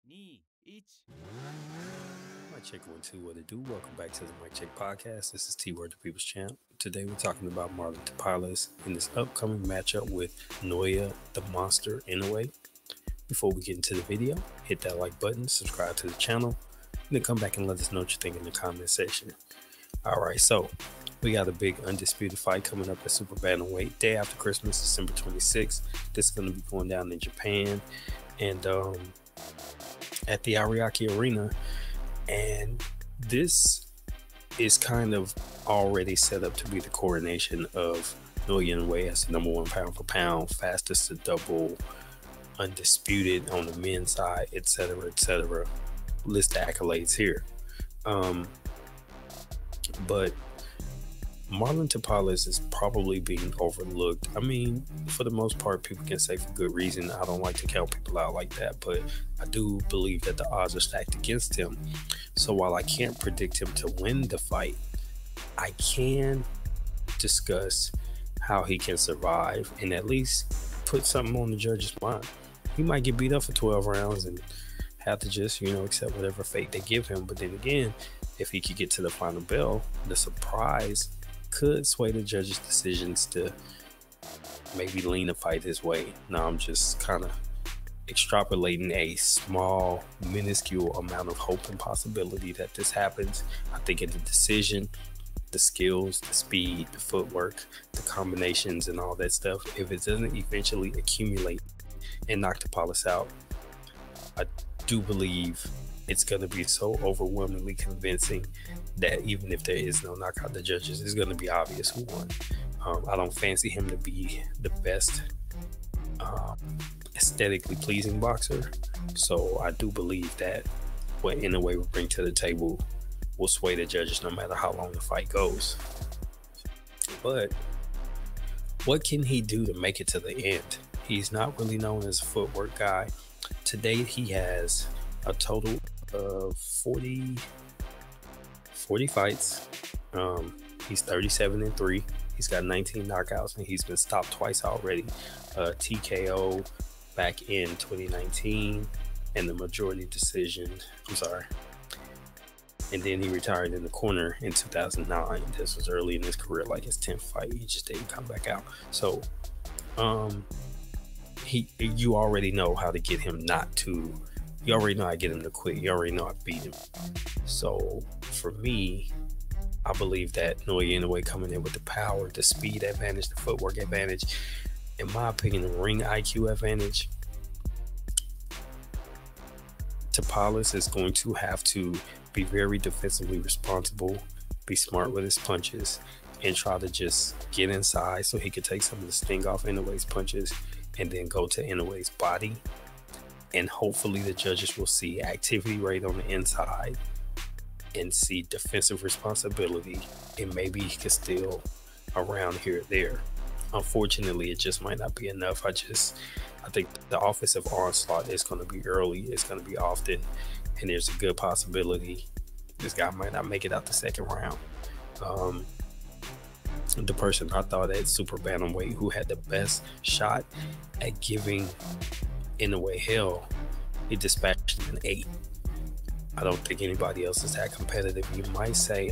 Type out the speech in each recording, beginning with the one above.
Mic check 1 2, what it do? Welcome back to the Mic Check Podcast. This is T Word, the People's Champ. Today we're talking about Marlon Tapales in this upcoming matchup with Naoya the Monster Inoue. Before we get into the video, hit that like button, subscribe to the channel, and then come back and let us know what you think in the comment section. Alright, so we got a big undisputed fight coming up at Super Bantamweight day after Christmas, December 26th. This is going to be going down in Japan and at the Ariake Arena. And this is kind of already set up to be the coronation of Naoya Inoue as the #1 pound for pound, fastest to double, undisputed on the men's side, etc., etc. List the accolades here. But Marlon Tapales is probably being overlooked. I mean, for the most part, people can say for good reason. I don't like to count people out like that, but I do believe that the odds are stacked against him. So while I can't predict him to win the fight, I can discuss how he can survive and at least put something on the judge's mind. He might get beat up for 12 rounds and have to just, accept whatever fate they give him. But then again, if he could get to the final bell, the surprise could sway the judges' decisions to maybe lean a fight his way. Now I'm just kind of extrapolating a small, minuscule amount of hope and possibility that this happens. I think in the decision, the skills, the speed, the footwork, the combinations and all that stuff, if it doesn't eventually accumulate and knock Tapales out, I do believe it's going to be so overwhelmingly convincing that even if there is no knockout, the judges, it's going to be obvious who won. I don't fancy him to be the best aesthetically pleasing boxer, so I do believe that what Inoue will bring to the table will sway the judges no matter how long the fight goes. But what can he do to make it to the end? He's not really known as a footwork guy. To date, he has a total of 40 fights. He's 37-3. He's got 19 knockouts and he's been stopped twice already. TKO back in 2019 and the majority decision. And then he retired in the corner in 2009. This was early in his career, like his 10th fight. He just didn't come back out. So you already know how to get him you already know how to get him to quit. You already know how to beat him. So for me, I believe that Naoya Inoue coming in with the power, the speed advantage, the footwork advantage, in my opinion, the ring IQ advantage, Tapales is going to have to be very defensively responsible, be smart with his punches, and try to just get inside so he could take some of the sting off Inoue's punches and then go to Inoue's body. And hopefully the judges will see activity rate on the inside and see defensive responsibility, and maybe he can still around here or there. Unfortunately, it just might not be enough. I think the offensive onslaught is going to be early, it's going to be often, and there's a good possibility this guy might not make it out the second round. The person I thought at Super Bantamweight who had the best shot at giving Inoue hell, he dispatched him in 8. I don't think anybody else is that competitive. You might say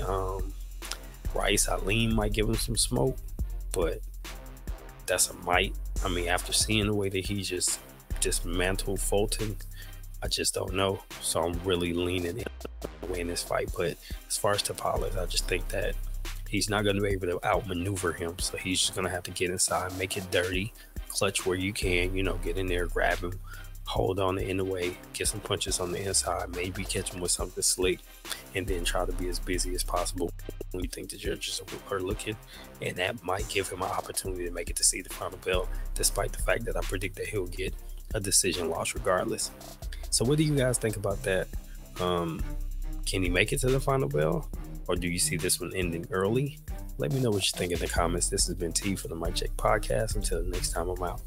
Rice Alim might give him some smoke, but that's a might. I mean, after seeing the way that he just dismantled Fulton, I just don't know. So I'm really leaning in this fight. But as far as Tapales, I just think that he's not going to be able to outmaneuver him. So he's just going to have to get inside, make it dirty, clutch where you can, get in there, grab him, hold on to Inoue, get some punches on the inside, maybe catch him with something slick, and then try to be as busy as possible when you think the judges are looking. And that might give him an opportunity to make it to see the final bell, despite the fact that I predict that he'll get a decision loss regardless. So what do you guys think about that? Can he make it to the final bell, or do you see this one ending early? Let me know what you think in the comments. This has been T for the Mic Check Podcast. Until the next time, I'm out.